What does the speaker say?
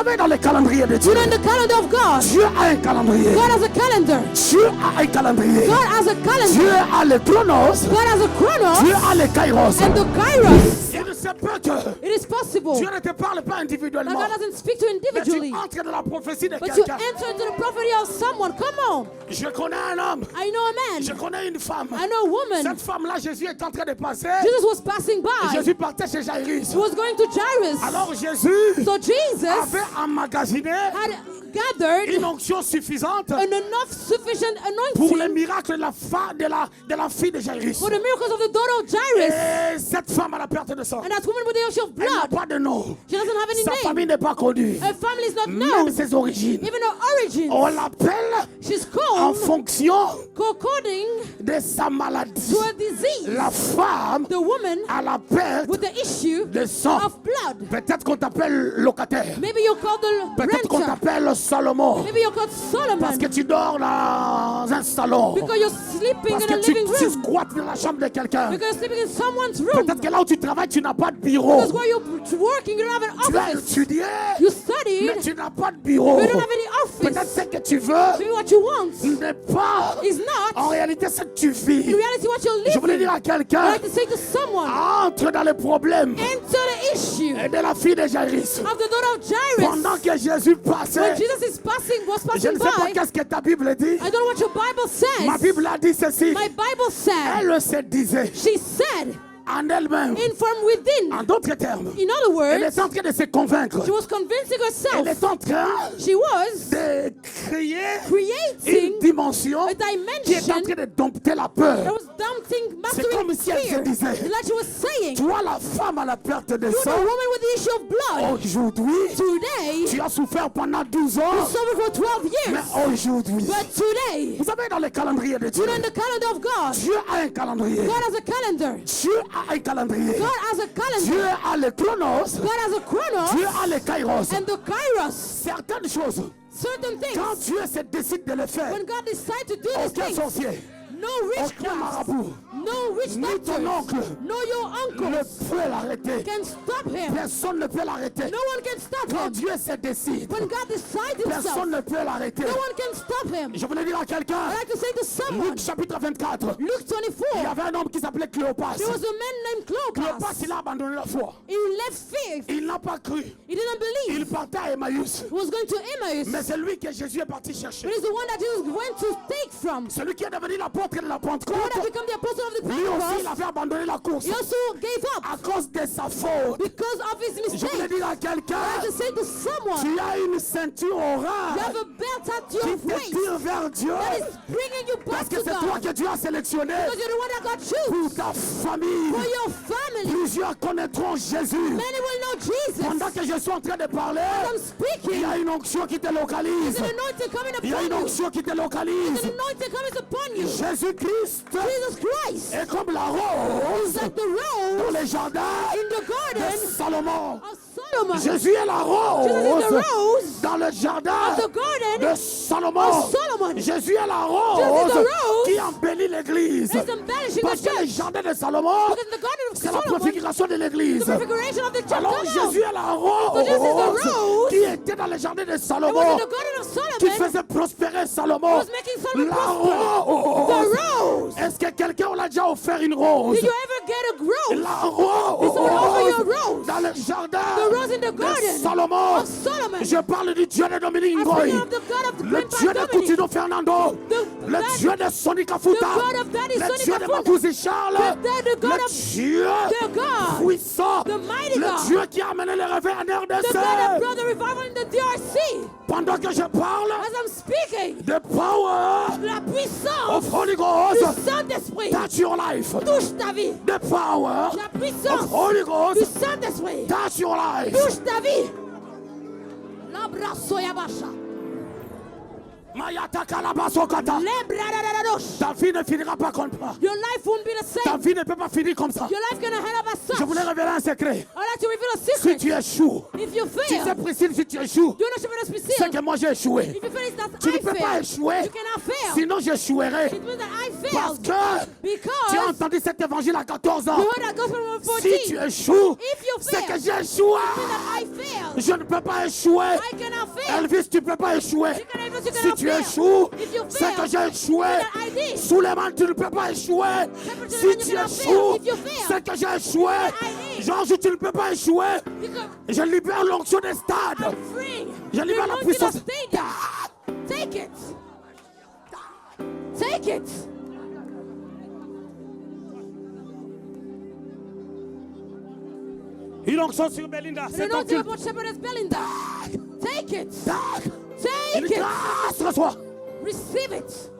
savez, dans le calendrier de Dieu, You know, in the calendar of God, Dieu a un calendrier. God has a calendar. Dieu a un calendrier. God has a calendar. Dieu a le chronos. God has a chronos Dieu a le kairos. and the kairos. Il ne se peut que It is possible Dieu ne te parle pas that individuellement. God doesn't speak to you Mais tu individually, entres dans la prophétie de but you quelqu'un. enter into the prophecy of someone. Come on. Je connais un homme. I know a Je man. connais une femme. I know a woman. Cette femme-là, Jésus est en train de passer. Jesus was passing by. Jésus partait chez Jairus. He was going to Jairus. Alors Jésus So Jesus avait emmagasiné had gathered une onction suffisante an enough sufficient pour le anointing miracle de la fille de Jairus. for the miracles of the daughter of Jairus. Et cette femme a la perte de sang. And that woman with the issue of Elle n'a blood, pas de nom. she doesn't have any Sa name. famille n'est pas connue. Her family is not Même known. ses origines. Even her origins. On l'appelle She's en called fonction according de sa maladie. to a disease. La femme The woman a la perte with the issue de sang. of blood. Peut-être qu'on t'appelle locataire. Maybe you're called the Peut-être qu'on renter. t'appelle Salomon. Maybe you're called Solomon Parce que tu dors dans un salon. because you're sleeping Parce in a que tu living room. squattes dans la chambre de quelqu'un. Because you're sleeping in someone's room. Peut-être que là où tu travailles, tu n'as pas de bureau. Because where you're working, you don't have an Tu as office. étudié, You mais studied, tu n'as pas de bureau. but you don't have any Peut-être office. ce que tu veux Maybe what you want n'est pas is en not réalité ce que tu in vis. reality what you're Je voulais living. dire à I quelqu'un, like to say to someone, entre dans les problèmes enter the issue de la fille de Jairus. of the daughter of Jairus. Pendant que Jésus passait, When Jesus is was je passing ne sais pas by, qu'est-ce que ta Bible dit. I don't know what your Bible Ma says. Bible a dit ceci. My Bible said, Elle se disait she said, en elle-même, in from within. en d'autres termes, In other elle words, est en train de se convaincre. she was convincing Elle herself. est en train She was de créer une creating dimension a qui est en dimension train de dompter la that peur. was dumping, C'est comme mastering si elle se fear. disait, Like she was saying, toi la femme à la perte de you're the sang, woman with the issue of blood. aujourd'hui, Today, tu as souffert pendant 12 you ans, suffered for 12 mais years. aujourd'hui, But today, vous savez, dans le calendrier de Dieu, you know, in the calendar of God, Dieu a un calendrier. God has a calendar. Dieu a un calendrier. God has a Dieu calendar. a le chronos. God has a chronos Dieu a le kairos. and the kairos. Certaines choses, Certain quand things, Dieu se décide de le faire, when God decides to do these aucun things, sorcier, no aucun witchcraft, marabout, no witch ni ton doctors, oncle no your ne uncles peut l'arrêter. can stop him. Personne ne peut l'arrêter. No one can stop Quand him. Dieu se décide, When God decides himself, personne ne peut l'arrêter. no one can stop him. Je voulais dire à quelqu'un, I like to say to someone, Luc chapitre 24, Luke il y 24, avait un homme qui s'appelait Cléopas. there was a man named Cléopas, Clopas. il a abandonné la foi. He left faith. Il n'a pas cru. He didn't believe. Il partait à Emmaüs. He was going to Emmaus. Mais c'est lui que Jésus est parti chercher. But he's the one that Jesus went to take from. Celui qui est devenu l'apôtre de la The one Pentecôte, that became the apostle of the lui aussi, il Pentecost. avait abandonné la course He also gave up à cause de sa faute. because of his Je voulais mistake. dire à I quelqu'un, like to say to someone, tu as une ceinture you have orale a belt at qui your te waist tire vers Dieu. that is bringing you Parce back que to c'est toi God. que Dieu a sélectionné Because you're the one that God chose pour ta famille. for your family. Plusieurs connaîtront Jésus. Many will know Jesus. Pendant que je suis en train de parler, I'm il speaking. y a une onction qui te localise. There's an anointing coming Il y a une upon you. onction qui te There's localise. an anointing coming upon you. Jésus-Christ Jesus Christ est comme la is rose like the dans rose les jardins in the de garden Salomon. of Solomon. Jésus est la Jesus is the rose rose dans le jardin of the garden de Salomon. of Solomon. Jésus est la Jesus is the rose rose qui embellit l'église. Is embellishing Parce the que le church. jardin de Salomon, Because the garden of c'est la Solomon, préfiguration de the l'église. prefiguration of the church. Alors Come on. Jésus est la So Jesus is the rose rose qui était dans le jardin de It was in Salomon, the garden of qui Solomon faisait prospérer Salomon. was making Solomon La prosper. rose. The rose. Est-ce que quelqu'un l'a déjà offert une rose? Did you ever get a rose? La someone offer you a rose rose? dans le jardin The rose in the de garden Salomon. of Solomon. Je parle du Dieu de Dominique I'm Ngoy, speaking of the God of the le Grandpa Dieu de Dominic. Coutinho Fernando, The le God- Dieu de Sonny Kafuta, the God of Daddy le Sonny Dieu de Kafuta. Mapouzi Charles, The God le of Dieu the God, puissant, the mighty le God, Dieu qui a amené le réveil en the God that RDC. brought the revival in the DRC. Pendant que je parle, As I'm speaking, the power la puissance of Holy du Ghost Saint-Esprit touch your life. touche ta vie. The power La of puissance Holy du Ghost Saint-Esprit touch your life. touche ta vie. L'abrasso yabasha. Mayata Kalabasokata. Lebradadadosh. Ta vie ne finira pas comme ça. Your life won't be the Ta same. vie ne peut pas finir comme ça. Your life gonna end up as such. Je voulais révéler un secret. I'd like to reveal a Si secret. tu échoues, If you tu sais fail, Priscille, si tu échoues, do not show us c'est que moi j'ai échoué. If you fail, it's that Tu ne I peux pas failed. échouer, You cannot fail. sinon j'échouerai. It means that I Parce failed. que tu as Because entendu cet évangile à 14 ans. you heard that gospel from 14. Si tu échoues, If you c'est fail, que j'ai échoué. it means that I failed. Je ne peux pas échouer. I cannot fail. Elvis, tu ne peux pas échouer. You cannot, you Si cannot tu fail. échoues, If you c'est fail, que j'ai échoué. that I did. Suleiman, tu ne peux pas échouer. Shepard, Si you tu cannot échoues, fail. If you fail, c'est que j'ai échoué. I did. Georges, tu ne peux pas échouer. Because Je libère l'onction des stades. I'm free. Je libère la You're going to puissance. the stadium. Take it. Take it. Une onction sur Belinda. You C'est know ton culte. about Shepherdess Belinda. Take it. Une Take it. grâce, reçois. Receive it.